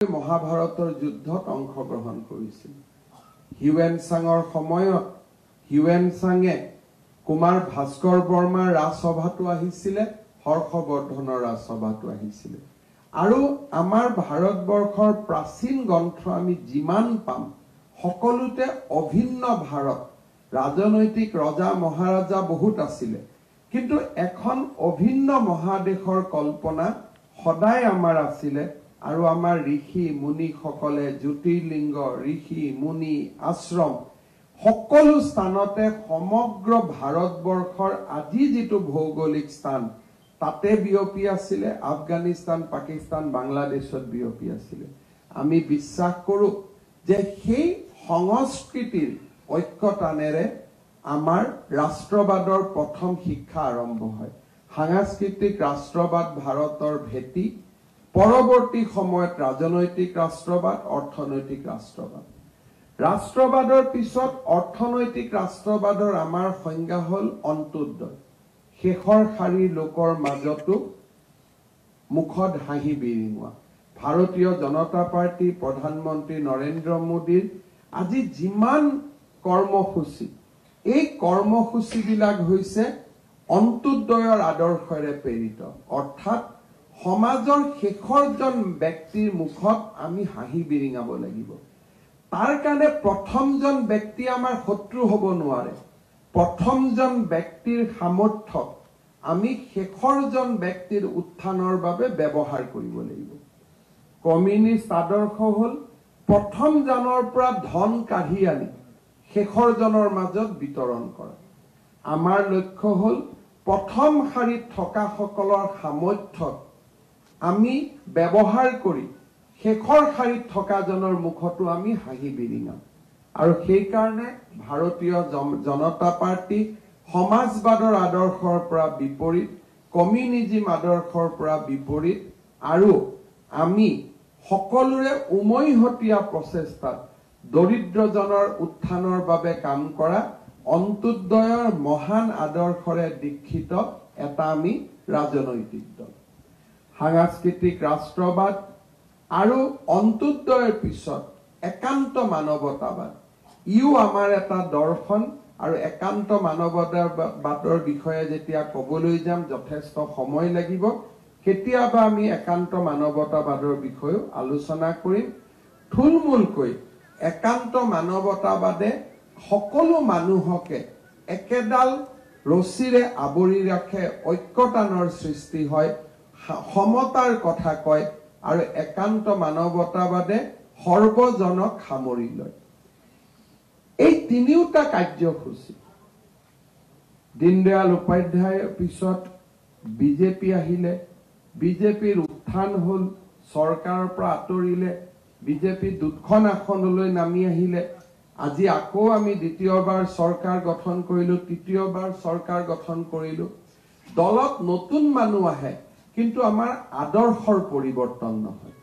মহাভাৰতৰ যুদ্ধত অংশগ্ৰহণ কৰিছিল। হিউৱেন চাঙৰ সময়ত হিউৱেন চাঙে কুমাৰ ভাস্কৰ বৰ্মাৰ ৰাজসভাটো আহিছিলে, হৰ্ষবৰ্ধনৰ ৰাজসভাটো আহিছিলে। আৰু আমাৰ ভাৰতবৰ্ষৰ প্ৰাচীন গ্ৰন্থ আমি যিমান পাম সকলোতে অভিন্ন ভাৰত, ৰাজনৈতিক ৰজা মহাৰাজা বহুত আছিলে, কিন্তু এখন অভিন্ন মহাদেশৰ কল্পনা সদায় আমাৰ আছিলে। আৰু আমাৰ ঋষি মুনিসকলে জ্যোতিৰ্লিংগ, ঋষি মুনি, আশ্ৰম সকলো স্থানতে সমগ্ৰ ভাৰতবৰ্ষৰ আজি যিটো ভৌগোলিক স্থান তাতে বিয়পি আছিলে। আফগানিস্তান, পাকিস্তান, বাংলাদেশত বিয়পি আছিলে। আমি বিশ্বাস কৰো যে সেই সংস্কৃতিৰ ঐক্যতানেৰে আমাৰ ৰাষ্ট্ৰবাদৰ প্ৰথম শিক্ষা আৰম্ভ হয়। সাংস্কৃতিক ৰাষ্ট্ৰবাদ ভাৰতৰ ভেটি, পৰৱৰ্তী সময়ত ৰাজনৈতিক ৰাষ্ট্ৰবাদ, অৰ্থনৈতিক ৰাষ্ট্ৰবাদ। ৰাষ্ট্ৰবাদৰ পিছত অৰ্থনৈতিক ৰাষ্ট্ৰবাদৰ আমাৰ সংজ্ঞা হল অন্ত্যোদয়। শেষৰ শাৰীৰ লোকৰ মাজতো মুখত হাঁহি বিৰিঙোৱা। ভাৰতীয় জনতা পাৰ্টি, প্ৰধানমন্ত্ৰী নৰেন্দ্ৰ মোদীৰ আজি যিমান কৰ্মসূচী, এই কৰ্মসূচীবিলাক হৈছে অন্ত্যোদয়ৰ আদৰ্শৰে প্ৰেৰিত। অৰ্থাৎ সমাজৰ শেষৰজন ব্যক্তিৰ মুখত আমি হাঁহি বিৰিঙাব লাগিব। তাৰ কাৰণে প্ৰথমজন ব্যক্তি আমাৰ শত্ৰু হ'ব নোৱাৰে। প্ৰথমজন ব্যক্তিৰ সামৰ্থ্য আমি শেষৰজন ব্যক্তিৰ উত্থানৰ বাবে ব্যৱহাৰ কৰিব লাগিব। কমিউনিষ্ট আদৰ্শ হল প্ৰথমজনৰ পৰা ধন কাঢ়ি আনি শেষৰজনৰ মাজত বিতৰণ কৰা। আমাৰ লক্ষ্য হল প্ৰথম শাৰীত থকা সকলৰ সামৰ্থ্য আমি ব্যৱহাৰ কৰি শেষৰ শাৰীত থকা জনৰ মুখতো আমি হাঁহি বিৰিঙাম। আৰু সেইকাৰণে ভাৰতীয় জনতা পাৰ্টি সমাজবাদৰ আদৰ্শৰ পৰা বিপৰীত, কমিউনিজম আদৰ্শৰ পৰা বিপৰীত, আৰু আমি সকলোৰে উমৈহতীয়া প্ৰচেষ্টাত দৰিদ্ৰজনৰ উত্থানৰ বাবে কাম কৰা অন্ত্যোদয়ৰ মহান আদৰ্শৰে দীক্ষিত এটা আমি ৰাজনৈতিক দল। সাংস্কৃতিক ৰাষ্ট্ৰবাদ আৰু অন্ত্যোদয়ৰ পিছত একান্ত মানৱতাবাদ, ইও আমাৰ এটা দৰ্শন। আৰু একান্ত মানৱতাবাদৰ বিষয়ে যেতিয়া ক'বলৈ যাম যথেষ্ট সময় লাগিব। কেতিয়াবা আমি একান্ত মানৱতাবাদৰ বিষয়েও আলোচনা কৰিম। থুলমূলকৈ একান্ত মানৱতাবাদে সকলো মানুহকে একেডাল ৰছীৰে আৱৰি ৰাখে, ঐক্যতানৰ সৃষ্টি হয়, সমতাৰ কথা কয়, আৰু একান্ত মানৱতাবাদে সৰ্বজনক সামৰি লয়। এই তিনিওটা কাৰ্যসূচী, দীনদয়াল উপাধ্যায়ৰ পিছত বিজেপি আহিলে, বিজেপিৰ উত্থান হল, চৰকাৰৰ পৰা আঁতৰিলে, বিজেপি দুখন আসনলৈ নামি আহিলে। আজি আকৌ আমি দ্বিতীয়বাৰ চৰকাৰ গঠন কৰিলো, তৃতীয়বাৰ চৰকাৰ গঠন কৰিলো। দলত নতুন মানুহ আহে, কিন্তু আমাৰ আদৰ্শৰ পৰিৱৰ্তন নহয়।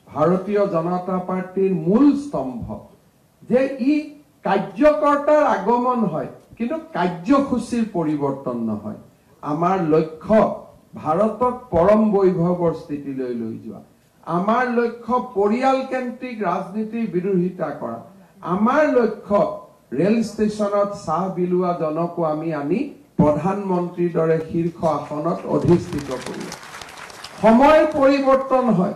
ভাৰতীয় জনতা পাৰ্টিৰ মূল স্তম্ভ যে ই কাৰ্যকৰ্তাৰ আগমন হয়, কিন্তু কাৰ্যসূচীৰ পৰিৱৰ্তন নহয়। আমাৰ লক্ষ্য ভাৰতক পৰম বৈভৱৰ স্থিতিলৈ লৈ যোৱা। আমাৰ লক্ষ্য পৰিয়ালকেন্দ্ৰিক ৰাজনীতিৰ বিৰোধিতা কৰা। আমাৰ লক্ষ্য ৰেল ষ্টেচনত চাহ বিলোৱা জনকো আমি আনি প্ৰধানমন্ত্ৰীৰ দৰে শীৰ্ষ আসনত অধিষ্ঠিত কৰিব। সময়ৰ পৰিৱৰ্তন হয়,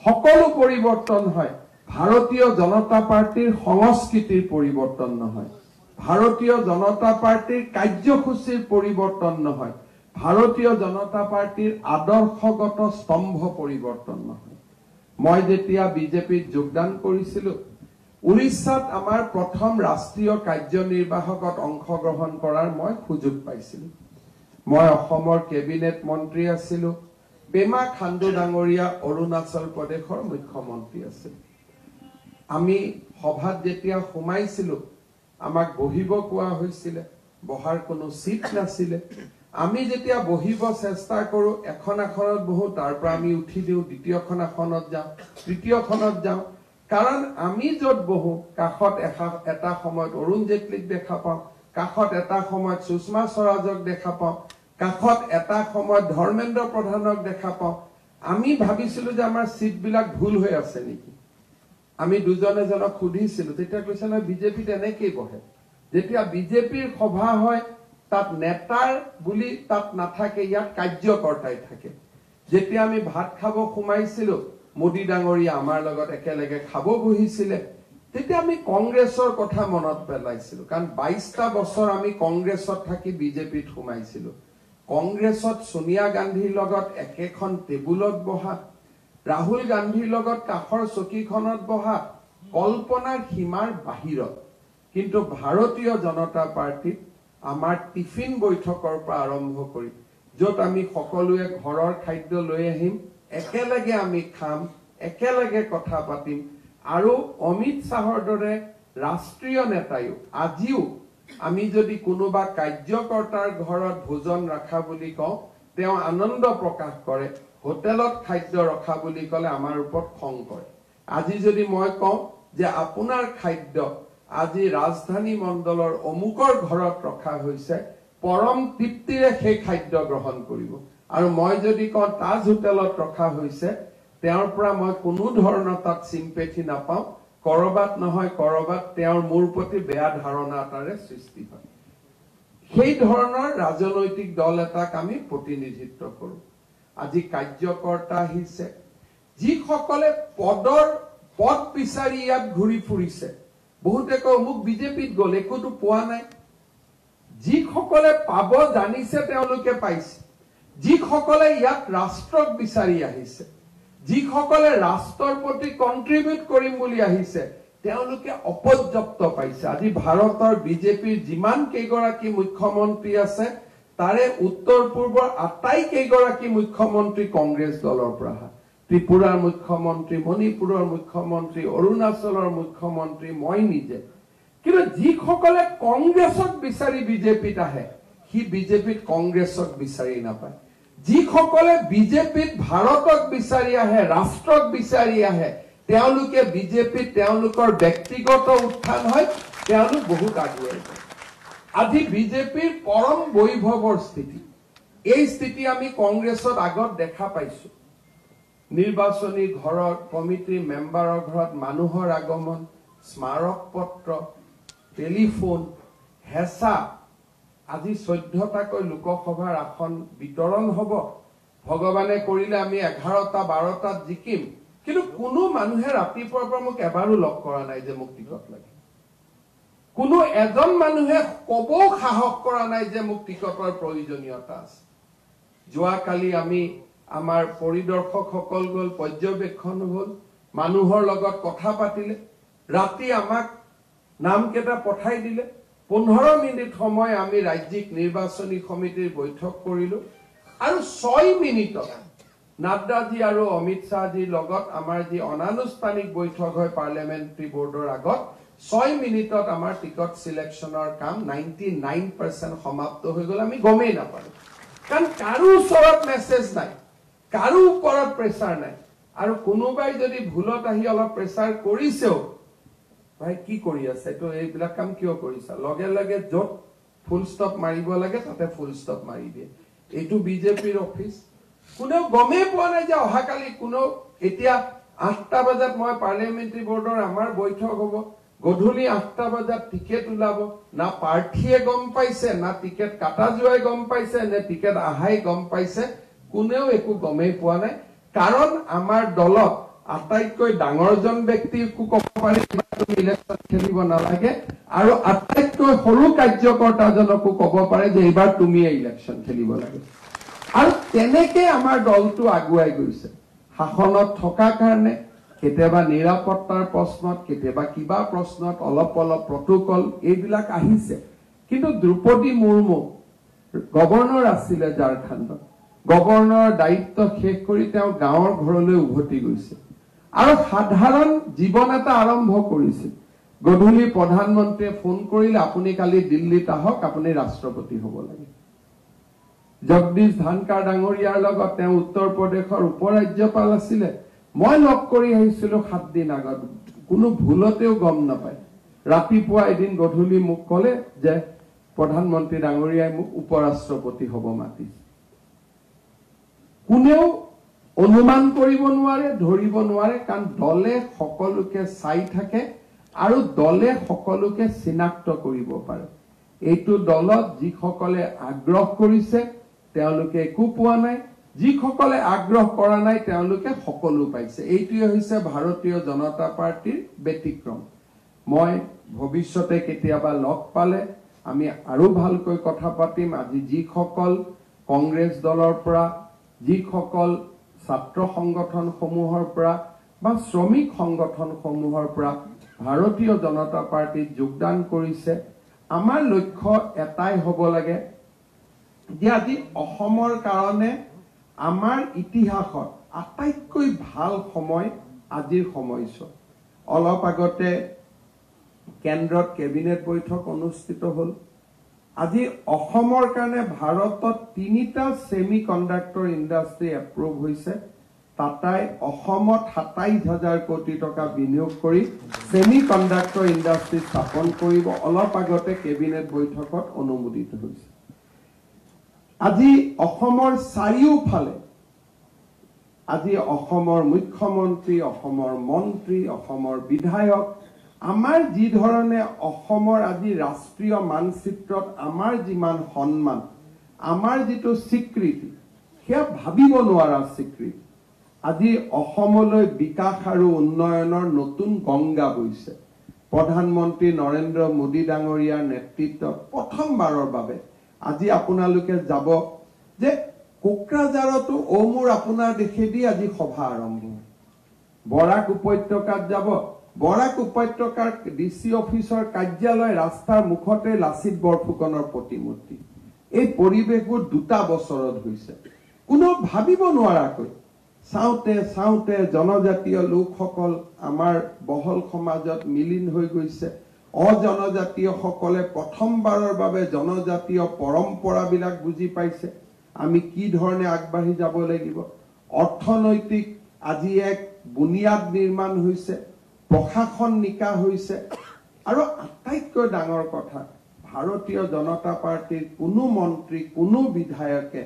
সকলো পৰিৱৰ্তন হয়। ভাৰতীয় জনতা পাৰ্টিৰ সংস্কৃতিৰ পৰিৱৰ্তন নহয়, ভাৰতীয় জনতা পাৰ্টিৰ কাৰ্যসূচীৰ পৰিৱৰ্তন নহয়, ভাৰতীয় জনতা পাৰ্টিৰ আদৰ্শগত স্তম্ভ পৰিৱৰ্তন নহয়। মই যেতিয়া বিজেপিত যোগদান কৰিছিলো, উৰিষ্যাত আমাৰ প্ৰথম ৰাষ্ট্ৰীয় কাৰ্যনিৰ্বাহকত অংশগ্ৰহণ কৰাৰ মই সুযোগ পাইছিলো। মই অসমৰ কেবিনেট মন্ত্ৰী আছিলো, পেমা খাণ্ডু ডাঙৰীয়া অৰুণাচল প্ৰদেশৰ মুখ্যমন্ত্ৰী আছিল। আমি সভাত যেতিয়া সোমাইছিলো, আমাক বহিব কোৱা হৈছিলে, বহাৰ কোনো সিট নাছিলে। আমি যেতিয়া বহিব চেষ্টা কৰো, এখন আসনত বহো, তাৰ পৰা আমি উঠি দিওঁ, দ্বিতীয়খন আসনত যাওঁ, তৃতীয়খনত যাওঁ। কাৰণ আমি য'ত বহো কাষত এটা সময়ত অৰুণ জেটলীক দেখা পাওঁ, কাষত এটা সময়ত সুষমা স্বৰাজক দেখা পাওঁ, কাষত এটা সময়ত ধৰ্মেন্দ্ৰ প্ৰধানক দেখা পাওঁ। আমি ভাবিছিলো যে আমাৰ সিট বিলাক ভুল হৈ আছে নেকি আমি দুজনে জনক খুদিছিলো তেতিয়া কৈছে না বিজেপি তেনেকেই বহে যেতিয়া বিজেপিৰ সভা হয় তাত নেতাৰ বুলি তাত নাথাকে ইয়াত কাৰ্যকৰ্তাই থাকে যেতিয়া আমি ভাত খাব খুমাইছিলো মোদী ডাঙৰীয়া আমাৰ লগত একেলগে খাব বহিছিলে তেতিয়া আমি কংগ্ৰেছৰ কথা মনত পেলাইছিলো কাৰণ 22টা বছৰ আমি কংগ্ৰেছত থাকি বিজেপিত খুমাইছিলো কংগ্ৰেছত সোনিয়া গান্ধীৰ লগত একেখন টেবুলত বহা ৰাহুল গান্ধীৰ লগত কাখৰ চকীখনত বহা কল্পনাৰ সীমাৰ বাহিৰত কিন্তু ভাৰতীয় জনতা পাৰ্টি আমাৰ টিফিন বৈঠকৰ পৰা আৰম্ভ কৰি যত আমি সকলোৱে ঘৰৰ খাদ্য লৈ আহিম একেলগে আমি খাম একেলগে কথা পাতিম আৰু অমিত শাহৰ দৰে ৰাষ্ট্ৰীয় নেতায়ো আজিও আমি যদি কোনোবা কাৰ্যকৰ্তাৰ ঘৰত ভোজন ৰাখা বুলি কওঁ তেওঁ আনন্দ প্ৰকাশ কৰে হোটেলত খাদ্য ৰখা বুলি কলে আমাৰ ওপৰত খং কৰে আজি যদি মই কওঁ যে আপোনাৰ খাদ্য আজি ৰাজধানী মণ্ডলৰ অমুকৰ ঘৰত ৰখা হৈছে পৰম তৃপ্তিৰে সেই খাদ্য গ্ৰহণ কৰিব আৰু মই যদি কওঁ তাজ হোটেলত ৰখা হৈছে তেওঁৰ পৰা মই কোনো ধৰণৰ তাত সিম্পেথি নাপাওঁ কৰবাত নহয় কৰবাত তেওঁৰ মোৰ প্ৰতি বেয়া ধাৰণা এটাৰে সৃষ্টি হয় সেই ধৰণৰ ৰাজনৈতিক দল এটাক আমি প্ৰতিনিধিত্ব কৰো আজি কাৰ্যকৰ্তা আহিছে যিসকলে পদ বিচাৰি ইয়াত ঘূৰি ফুৰিছে বহুতে কয় মোক বিজেপিত গ'ল একোটো পোৱা নাই যিসকলে পাব জানিছে তেওঁলোকে পাইছে যিসকলে ইয়াত ৰাষ্ট্ৰক বিচাৰি আহিছে যিসকলে ৰাষ্ট্ৰৰ প্ৰতি কন্ট্ৰিবিউট কৰিম বুলি আহিছে তেওঁলোকে অপৰ্যাপ্ত পাইছে আজি ভাৰতৰ বিজেপিৰ যিমান কেইগৰাকী মুখ্যমন্ত্ৰী আছে তাৰে উত্তৰ পূৰ্বৰ আটাইকেইগৰাকী মুখ্যমন্ত্ৰী কংগ্ৰেছ দলৰ পৰা ত্ৰিপুৰাৰ মুখ্যমন্ত্ৰী মণিপুৰৰ মুখ্যমন্ত্ৰী অৰুণাচলৰ মুখ্যমন্ত্ৰী মই নিজে কিন্তু যিসকলে কংগ্ৰেছক বিচাৰি বিজেপিত আহে সি বিজেপিত কংগ্ৰেছক বিচাৰি নাপায় যিসকলে বিজেপিত ভাৰতক বিচাৰি আহে ৰাষ্ট্ৰক বিচাৰি আহে তেওঁলোকে বিজেপিত তেওঁলোকৰ ব্যক্তিগত উত্থান হয় তেওঁলোক বহুত আগুৱাই যায় আজি বিজেপিৰ পৰম বৈভৱৰ স্থিতি এই স্থিতি আমি কংগ্ৰেছত আগত দেখা পাইছো নিৰ্বাচনী ঘৰৰ কমিটিৰ মেম্বাৰৰ ঘৰত মানুহৰ আগমন স্মাৰক পত্ৰ টেলিফোন হেঁচা আজি 14টাকৈ লোকসভাৰ আসন বিতৰণ হ'ব ভগৱানে কৰিলে আমি 11টা 12টাত জিকিম কিন্তু কোনো মানুহে ৰাতিপুৱাৰ পৰা মোক এবাৰো লগ কৰা নাই যে মোক টিকট লাগে কোনো এজন মানুহে কব সাহস কৰা নাই যে মোক টিকটৰ প্ৰয়োজনীয়তা আছে যোৱাকালি আমি আমাৰ পৰিদৰ্শকসকল গল পৰ্যবেক্ষণ হল মানুহৰ লগত কথা পাতিলে ৰাতি আমাক নামকেইটা পঠাই দিলে 15 মিনিট সময় আমি ৰাজ্যিক নিৰ্বাচনী সমিতিৰ বৈঠক কৰিলো আৰু 6 মিনিটত নাড্ডাজী আৰু অমিত শাহজীৰ লগত আমাৰ যি অনানুষ্ঠানিক বৈঠক হয় পাৰ্লিয়ামেণ্টাৰী বোৰ্ডৰ আগত 6 মিনিটত আমাৰ টিকট সিলেকশনৰ কাম 99% সমাপ্ত হৈ গল আমি গমেই নাপালো কাৰণ কাৰো ওচৰত মেছেজ নাই কাৰো ওপৰত প্ৰেছাৰ নাই আৰু কোনোবাই যদি ভুলত আহি অলপ প্ৰেছাৰ কৰিছেও ভাই কি কৰি আছে তো এইবিলাক কাম কিয় কৰিছা লগে লগে যত ফুল ষ্টপ মাৰিব লাগে তাতে ফুল ষ্টপ মাৰি দিয়ে এইটো বিজেপিৰ অফিচ কোনেও গমেই পোৱা নাই যে অহাকালি কোনেও এতিয়া 8টা বজাত মই পাৰ্লিয়ামেণ্টাৰী বোৰ্ডৰ আমাৰ বৈঠক হ'ব গধূলি 8টা বজাত টিকেট ওলাব না প্ৰাৰ্থীয়ে গম পাইছে না টিকেট কাটা যোৱাই গম পাইছে নে টিকেট আহাই গম পাইছে কোনেও একো গমেই পোৱা নাই কাৰণ আমাৰ দলত আটাইতকৈ ডাঙৰজন ব্যক্তিকো ক'ব পাৰি তুমি ইলেকশ্যন খেলিব নালাগে আৰু আটাইতকৈ সৰু কাৰ্যকৰ্তাজনকো ক'ব পাৰে যে এইবাৰ তুমি ইলেকশ্যন খেলিব লাগে আৰু তেনেকে আমাৰ দলটো আগুৱাই গৈছে শাসনত থকা কাৰণে কেতিয়াবা নিৰাপত্তাৰ প্ৰশ্নত কেতিয়াবা কিবা প্ৰশ্নত অলপ অলপ প্ৰটোকল এইবিলাক আহিছে কিন্তু দ্ৰুপদী মুৰ্মু গভৰ্ণৰ আছিলে ঝাৰখণ্ডত গভৰ্ণৰৰ দায়িত্ব শেষ কৰি তেওঁ গাঁৱৰ ঘৰলৈ উভতি গৈছে আৰু সাধাৰণ জীৱন এটা আৰম্ভ কৰিছিল গধূলি প্ৰধানমন্ত্ৰীয়ে ফোন কৰিলে আপুনি কালি দিল্লীত আহক আপুনি ৰাষ্ট্ৰপতি হ'ব লাগে জগদীশ ধানকাৰ ডাঙৰীয়াৰ লগত তেওঁ উত্তৰ প্ৰদেশৰ উপৰাজ্যপাল আছিলে মই লগ কৰি আহিছিলো 7 দিন আগত কোনো ভুলতেও গম নাপায় ৰাতিপুৱা এদিন গধূলি মোক ক'লে যে প্ৰধানমন্ত্ৰী ডাঙৰীয়াই মোক উপৰাষ্ট্ৰপতি হ'ব মাতিছে কোনেও অনুমান কৰিব নোৱাৰে, ধৰিব নোৱাৰে, কাৰণ দলে সকলোকে চাই থাকে আৰু দলে সকলোকে চিনাক্ত কৰিব পাৰে। এইটো দলত যিসকলে আগ্ৰহ কৰিছে তেওঁলোকে একো পোৱা নাই, যিসকলে আগ্ৰহ কৰা নাই তেওঁলোকে সকলো পাইছে। এইটোৱে হৈছে ভাৰতীয় জনতা পাৰ্টিৰ ব্যতিক্ৰম। মই ভৱিষ্যতে কেতিয়াবা লগ পালে আমি আৰু ভালকৈ কথা পাতিম। আজি যিসকল কংগ্ৰেছ দলৰ পৰা, যিসকল ছাত্ৰ সংগঠনসমূহৰ পৰা বা শ্ৰমিক সংগঠনসমূহৰ পৰা ভাৰতীয় জনতা পাৰ্টিত যোগদান কৰিছে, আমাৰ লক্ষ্য এটাই হ'ব লাগে যে আজি অসমৰ কাৰণে আমাৰ ইতিহাসত আটাইতকৈ ভাল সময় আজিৰ সময়ছোৱা। অলপ আগতে কেন্দ্ৰত কেবিনেট বৈঠক অনুষ্ঠিত হ'ল। আজি অসমৰ কাৰণে ভাৰতত 3টা সেমি কণ্ডাক্টৰ ইণ্ডাষ্ট্ৰি এপ্ৰুভ হৈছে। টাটাই অসমত 27,000 কোটি টকা বিনিয়োগ কৰি সেমি কণ্ডাক্টৰ ইণ্ডাষ্ট্ৰি স্থাপন কৰিব। অলপ আগতে কেবিনেট বৈঠকত অনুমোদিত হৈছে। আজি অসমৰ চাৰিওফালে আজি অসমৰ মুখ্যমন্ত্ৰী, অসমৰ মন্ত্ৰী, অসমৰ বিধায়ক, আমাৰ যি ধৰণে অসমৰ আজি ৰাষ্ট্ৰীয় মানচিত্ৰত আমাৰ যিমান সন্মান, আমাৰ যিটো স্বীকৃতি, সেয়া ভাবিব নোৱাৰা স্বীকৃতি। আজি অসমলৈ বিকাশ আৰু উন্নয়নৰ নতুন গংগা বৈছে। প্ৰধানমন্ত্ৰী নৰেন্দ্ৰ মোদী ডাঙৰীয়াৰ নেতৃত্বত প্ৰথমবাৰৰ বাবে আজি আপোনালোকে যাব যে কোকৰাঝাৰতো মোৰ আপোনাৰ দেশেদি আজি সভা আৰম্ভ হয়। বৰাক উপত্যকাত যাব, বৰাক উপত্যকাৰ ডিচি অফিচৰ কাৰ্যালয় ৰাস্তাৰ মুখতে লাচিত বৰফুকনৰ প্ৰতিমূৰ্তি। এই পৰিৱেশবোৰ 2টা বছৰত হৈছে। কোনো ভাবিব নোৱাৰাকৈ চাওঁতে চাওঁতে জনজাতীয় লোকসকল আমাৰ বহল সমাজত মিলিন হৈ গৈছে। অজনজাতীয় সকলে প্ৰথমবাৰৰ বাবে জনজাতীয় পৰম্পৰাবিলাক বুজি পাইছে। আমি কি ধৰণে আগবাঢ়ি যাব লাগিব। অৰ্থনৈতিক আজি এক বুনিয়াদ নিৰ্মাণ হৈছে, প্ৰশাসন নিকা হৈছে, আৰু আটাইতকৈ ডাঙৰ কথা, ভাৰতীয় জনতা পাৰ্টিৰ কোনো মন্ত্ৰী, কোনো বিধায়কে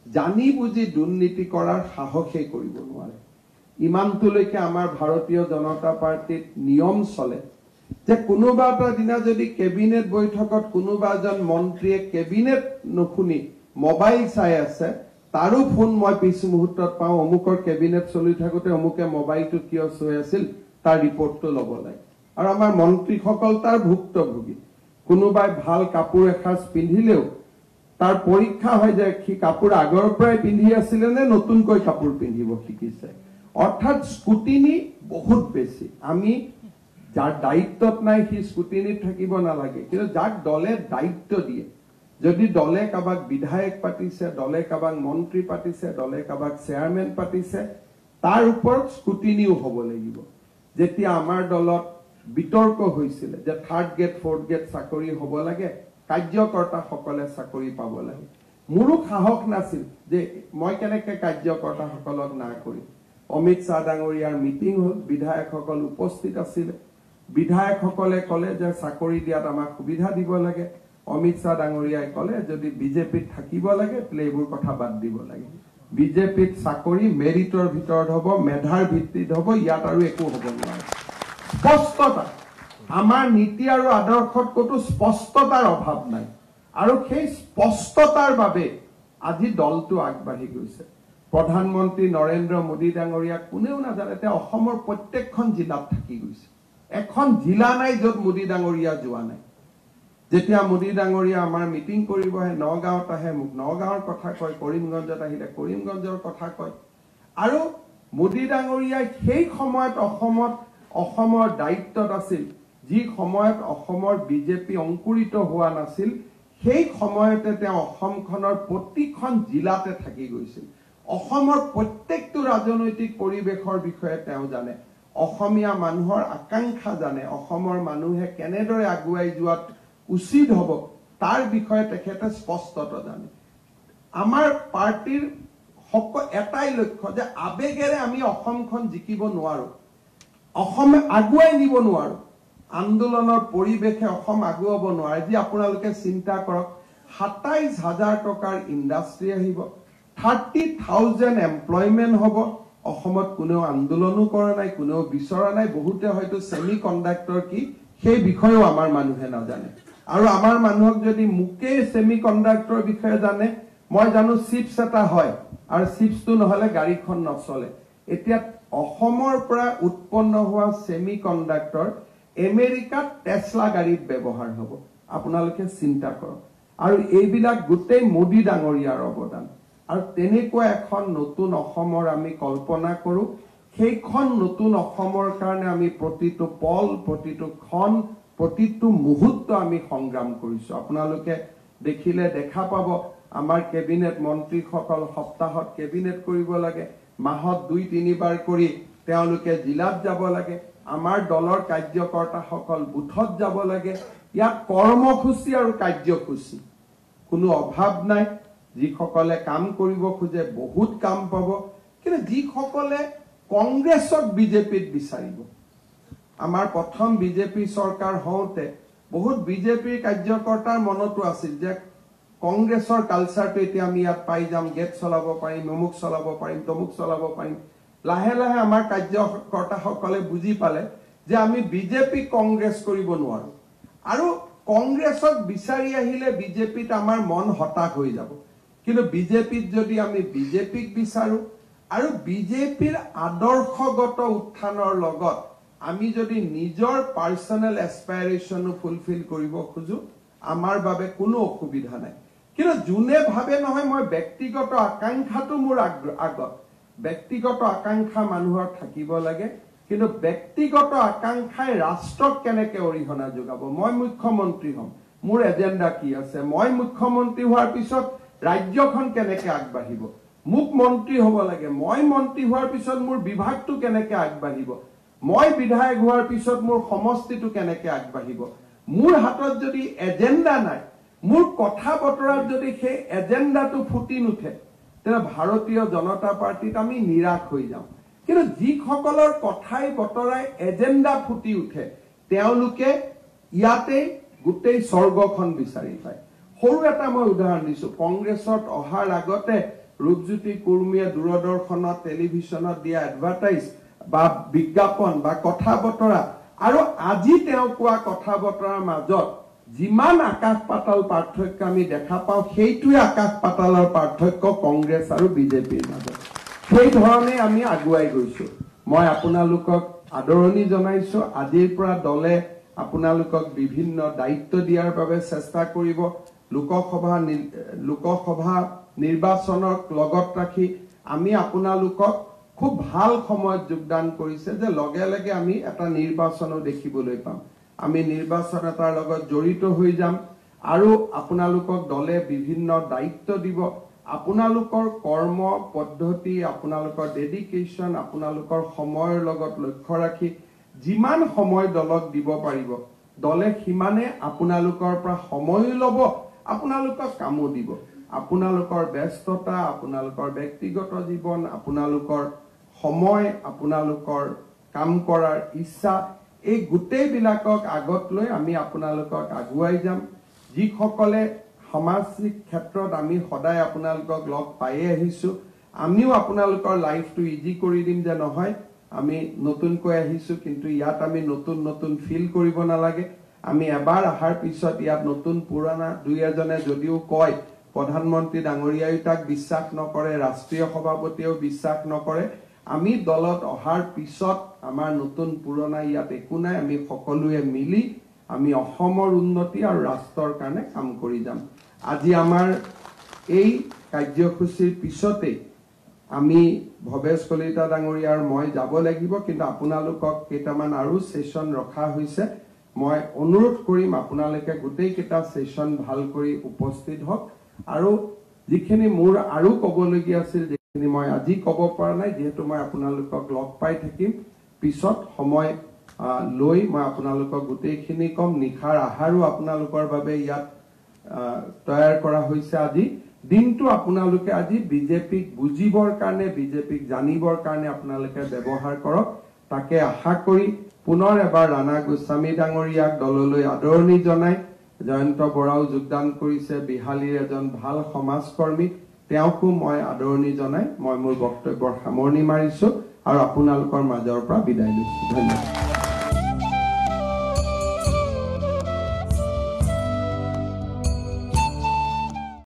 জানি বুজি দুৰ্নীতি কৰাৰ সাহসেই কৰিব নোৱাৰে। ইমানটোলৈকে আমাৰ ভাৰতীয় জনতা পাৰ্টিত নিয়ম চলে যে কোনোবা এটা দিনা যদি কেবিনেট বৈঠকত কোনোবা এজন মন্ত্ৰীয়ে কেবিনেট নুশুনি মোবাইল চাই আছে, তাৰো ফোন মই পিছ মুহূৰ্তত পাওঁ, অমুকৰ কেবিনেট চলি থাকোতে অমুকে মোবাইলটো কিয় চাই আছিল তাৰ ৰিপৰ্টটো ল'ব লাগে। আৰু আমাৰ মন্ত্ৰীসকল তাৰ ভুক্তভোগী। কোনোবাই ভাল কাপোৰ এসাঁজ পিন্ধিলেও তাৰ পৰীক্ষা হয় যে সি কাপোৰ আগৰ পৰাই পিন্ধি আছিলে নে নতুনকৈ কাপোৰ পিন্ধিব শিকিছে। অৰ্থাৎ স্কুটিনি বহুত বেছি। আমি যাৰ দায়িত্বত নাই সি স্কুটিনিত থাকিব নালাগে, কিন্তু যাক দলে দায়িত্ব দিয়ে, যদি দলে কাবাক বিধায়ক পাতিছে, দলে কাবাক মন্ত্ৰী পাতিছে, দলে কাবাক চেয়াৰমেন পাতিছে, তাৰ ওপৰত স্কুটিনিও হ'ব লাগিব। যেতিয়া আমাৰ দলত বিতৰ্ক হৈছিলে যে 3rd গ্ৰেড 4th গ্ৰেড চাকৰি হ'ব লাগে, কাৰ্যকৰ্তাসকলে চাকৰি পাব লাগে, মোৰো সাহস নাছিল যে মই কেনেকৈ কাৰ্যকৰ্তাসকলক না কৰিম। অমিত শ্বাহ ডাঙৰীয়াৰ মিটিং হ'ল, বিধায়কসকল উপস্থিত আছিলে। বিধায়কসকলে ক'লে যে চাকৰি দিয়াত আমাক সুবিধা দিব লাগে। অমিত শ্বাহ ডাঙৰীয়াই ক'লে যদি বিজেপিত থাকিব লাগে তেলে এইবোৰ কথা বাদ দিব লাগে। বিজেপিত চাকৰি মেৰিটৰ ভিতৰত হ'ব, মেধাৰ ভিত্তিত হ'ব, ইয়াত আৰু একো হ'ব নোৱাৰে। স্পষ্টতা, আমাৰ নীতি আৰু আদৰ্শত ক'তো স্পষ্টতাৰ অভাৱ নাই, আৰু সেই স্পষ্টতাৰ বাবে আজি দলটো আগবাঢ়ি গৈছে। প্ৰধানমন্ত্ৰী নৰেন্দ্ৰ মোদী ডাঙৰীয়াক কোনেও নাজানে, তেওঁ অসমৰ প্ৰত্যেকখন জিলাত থাকি গৈছে। এখন জিলা নাই য'ত মোদী ডাঙৰীয়া যোৱা নাই। যেতিয়া মোদী ডাঙৰীয়া আমাৰ মিটিং কৰিব আহে, নগাঁৱত আহে, মোক নগাঁৱৰ কথা কয়, কৰিমগঞ্জত আহিলে কৰিমগঞ্জৰ কথা কয়। আৰু মোদী ডাঙৰীয়াই সেই সময়ত অসমৰ দায়িত্বত আছিল, যি সময়ত অসমৰ বিজেপি অংকুৰিত হোৱা নাছিল, সেই সময়তে তেওঁ অসমখনৰ প্ৰতিখন জিলাতে থাকি গৈছিল। অসমৰ প্ৰত্যেকটো ৰাজনৈতিক পৰিৱেশৰ বিষয়ে তেওঁ জানে, অসমীয়া মানুহৰ আকাংক্ষা জানে, অসমৰ মানুহে কেনেদৰে আগুৱাই যোৱাত উচিত হ'ব তাৰ বিষয়ে তেখেতে স্পষ্টতা জানে। আমাৰ পাৰ্টিৰ এটাই লক্ষ্য যে আবেগেৰে আমি অসমখন জিকিব নোৱাৰো, অসমে আগুৱাই নিব নোৱাৰো, আন্দোলনৰ পৰিৱেশে অসম আগুৱাব নোৱাৰে। যি আপোনালোকে চিন্তা কৰক, 27,000 টকাৰ ইণ্ডাষ্ট্ৰি আহিব, 30,000 এমপ্লয়মেণ্ট হ'ব, অসমত কোনেও আন্দোলনো কৰা নাই, কোনেও বিচৰা নাই, বহুতে হয়তো সেমি কন্ডাক্টৰ কি সেই বিষয়েও আমাৰ মানুহে নাজানে। আৰু আমাৰ মানুহক যদি মুকে সেমি কন্ডাক্টৰ বিষয়ে জানে, মই জানো চিপছ এটা হয় আৰু চিপছটো নহলে গাড়ীখন নচলে। এতিয়া অসমৰ পৰা উৎপন্ন হোৱা সেমি কন্ডাক্টৰ আমেৰিকাত টেসলা গাড়ীত ব্যৱহাৰ হ'ব। আপোনালোকে চিন্তা কৰক। আৰু এইবিলাক গোটেই মোদী ডাঙৰীয়াৰ অৱদান। আৰু তেনেকুৱা এখন নতুন অসমৰ আমি কল্পনা কৰো। সেইখন নতুন অসমৰ কাৰণে আমি প্ৰতিটো পল, প্ৰতিটো ক্ষণ, প্ৰতিটো মুহূৰ্ত আমি সংগ্ৰাম কৰিছো। আপোনালোকে দেখিলে দেখা পাব আমাৰ কেবিনেট মন্ত্ৰীসকল সপ্তাহত কেবিনেট কৰিব লাগে, মাহত 2-3 বাৰ কৰি তেওঁলোকে জিলাত যাব লাগে, আমাৰ দলৰ কাৰ্যকৰ্তাসকল বুথত যাব লাগে। ইয়াত কৰ্মসূচী আৰু কাৰ্যসূচী কোনো অভাৱ নাই। যিসকলে কাম কৰিব খোজে বহুত কাম পাব, কিন্তু যিসকলে কংগ্ৰেছক বিজেপিত বিচাৰিব, আমাৰ প্ৰথম বিজেপি চৰকাৰ হওঁতে বহুত বিজেপিৰ কাৰ্যকৰ্তাৰ মনতো আছিল যে কংগ্ৰেছৰ কালচাৰটো এতিয়া আমি ইয়াত পাই যাম, গেট চলাব পাৰিম, অমুক চলাব পাৰিম, তমুক চলাব পাৰিম। লাহে লাহে আমাৰ কাৰ্যকৰ্তাসকলে বুজি পালে যে আমি বিজেপি কংগ্ৰেছ কৰিব নোৱাৰো, আৰু কংগ্ৰেছক বিচাৰি আহিলে বিজেপিত আমাৰ মন হতাশ হৈ যাব। কিন্তু বিজেপিত যদি আমি বিজেপিক বিচাৰো আৰু বিজেপিৰ আদৰ্শগত উত্থানৰ লগত আমি যদি নিজৰ পাৰ্সোনেল এসপাইৰেশনো ফুলফিল কৰিব খোজো, আমাৰ বাবে কোনো অসুবিধা নাই। কিন্তু যোনে ভাবে নহয় মই ব্যক্তিগত আকাংক্ষাটো মোৰ আগত, ব্যক্তিগত আকাংক্ষা মানুহৰ থাকিব লাগে, কিন্তু ব্যক্তিগত আকাংক্ষাই ৰাষ্ট্ৰক কেনেকে অৰিহণা যোগাব। মই মুখ্যমন্ত্ৰী হম, মোৰ এজেন্ডা কি আছে, মই মুখ্যমন্ত্ৰী হোৱাৰ পিছত ৰাজ্যখন কেনেকে আগবাঢ়িব, মোক মন্ত্ৰী হ'ব লাগে, মই মন্ত্ৰী হোৱাৰ পিছত মোৰ বিভাগটো কেনেকে আগবাঢ়িব, মই বিধায়ক হোৱাৰ পিছত মোৰ সমষ্টিটো কেনেকে আগবাঢ়িব। মোৰ হাতত যদি এজেন্ডা নাই, মোৰ কথা বতৰাত যদি সেই এজেন্ডাটো ফুটি নুঠে, তেনে ভাৰতীয় জনতা পাৰ্টিত আমি নিৰাশ হৈ যাওঁ। কিন্তু যিসকলৰ কথাই বতৰাই এজেন্ডা ফুটি উঠে, তেওঁলোকে ইয়াতে গোটেই স্বৰ্গখন বিচাৰি পায়। সৰু এটা মই উদাহৰণ দিছো, কংগ্ৰেছত অহাৰ আগতে ৰূপজ্যোতি কুৰ্মীয়ে দূৰদৰ্শনত টেলিভিছনত দিয়া এডভাৰটাইজ বা বিজ্ঞাপন বা কথা বতৰা আৰু আজি তেওঁ কোৱা কথা বতৰাৰ মাজত যিমান আকাশ পাতাল পাৰ্থক্য আমি দেখা পাওঁ, সেইটোৱে আকাশ পাতালৰ পাৰ্থক্য কংগ্ৰেছ আৰু বিজেপিৰ মাজত। সেই ধৰণে আমি আগুৱাই গৈছো। মই আপোনালোকক আদৰণি জনাইছো। আজিৰ পৰা দলে আপোনালোকক বিভিন্ন দায়িত্ব দিয়াৰ বাবে চেষ্টা কৰিব। লোকসভা নিৰ্বাচনক লগত ৰাখি আমি আপোনালোকক খুব ভাল সময়ত যোগদান কৰিছে যে লগে লগে আমি এটা নিৰ্বাচনো দেখিবলৈ পাম। আমি নিৰ্বাচন এটাৰ লগত জড়িত হৈ যাম আৰু আপোনালোকক দলে বিভিন্ন দায়িত্ব দিব। আপোনালোকৰ কৰ্ম পদ্ধতি, আপোনালোকৰ ডেডিকেশ্যন, আপোনালোকৰ সময়ৰ লগত লক্ষ্য ৰাখি যিমান সময় দলক দিব পাৰিব, দলে সিমানে আপোনালোকৰ পৰা সময়ো ল'ব, আপোনালোকক কামো দিব। আপোনালোকৰ ব্যস্ততা, আপোনালোকৰ ব্যক্তিগত জীৱন, আপোনালোকৰ সময়, আপোনালোকৰ কাম কৰাৰ ইচ্ছা, এই গোটেইবিলাকক আগত লৈ আমি আপোনালোকক আগুৱাই যাম। যিসকলে সামাজিক ক্ষেত্ৰত আমি সদায় আপোনালোকক লগ পায়ে আহিছো, আমিও আপোনালোকৰ লাইফটো ইজি কৰি দিম যে নহয় আমি নতুনকৈ আহিছো, কিন্তু ইয়াত আমি নতুন নতুন ফিল কৰিব নালাগে। আমি এবাৰ অহাৰ পিছত ইয়াত নতুন পুৰণা দুই এজনে যদিও কয়, প্ৰধানমন্ত্ৰী ডাঙৰীয়াই তাক বিশ্বাস নকৰে, ৰাষ্ট্ৰীয় সভাপতিয়েও বিশ্বাস নকৰে, আমি দলত অহাৰ পিছত আমাৰ নতুন পুৰণা ইয়াত একো নাই। আমি সকলোৱে মিলি আমি অসমৰ উন্নতি আৰু ৰাষ্ট্ৰৰ কাৰণে কাম কৰি যাম। আজি আমাৰ এই কাৰ্যসূচীৰ পিছতে আমি ভৱেশ কলিতা ডাঙৰীয়া আৰু মই যাব লাগিব, কিন্তু আপোনালোকক কেইটামান আৰু সেশন ৰখা হৈছে। মই অনুৰোধ কৰিম আপোনালোকে গোটেইকেইটা সেশন ভাল কৰি উপস্থিত হওক। আৰু যিখিনি মোৰ আৰু ক'বলগীয়া আছিল, যিখিনি মই আজি ক'ব পৰা নাই, যিহেতু মই আপোনালোকক লগ পাই থাকিম, পিছত সময় লৈ মই আপোনালোকক গোটেইখিনি কম। নিশাৰ আহাৰো আপোনালোকৰ বাবে ইয়াত তৈয়াৰ কৰা হৈছে। আজি দিনটো আপোনালোকে আজি বিজেপিক বুজিবৰ কাৰণে, বিজেপিক জানিবৰ কাৰণে আপোনালোকে ব্যৱহাৰ কৰক, তাকে আশা কৰি পুনৰ এবাৰ ৰাণা গোস্বামী ডাঙৰীয়াক দললৈ আদৰণি জনাই, জয়ন্ত বৰাও যোগদান কৰিছে, বিহালীৰ এজন ভাল সমাজকৰ্মী, তেওঁকো মই আদৰণি জনাই মই মোৰ বক্তব্যৰ সামৰণি মাৰিছো আৰু আপোনালোকৰ মাজৰ পৰা বিদায় লৈছো। ধন্যবাদ।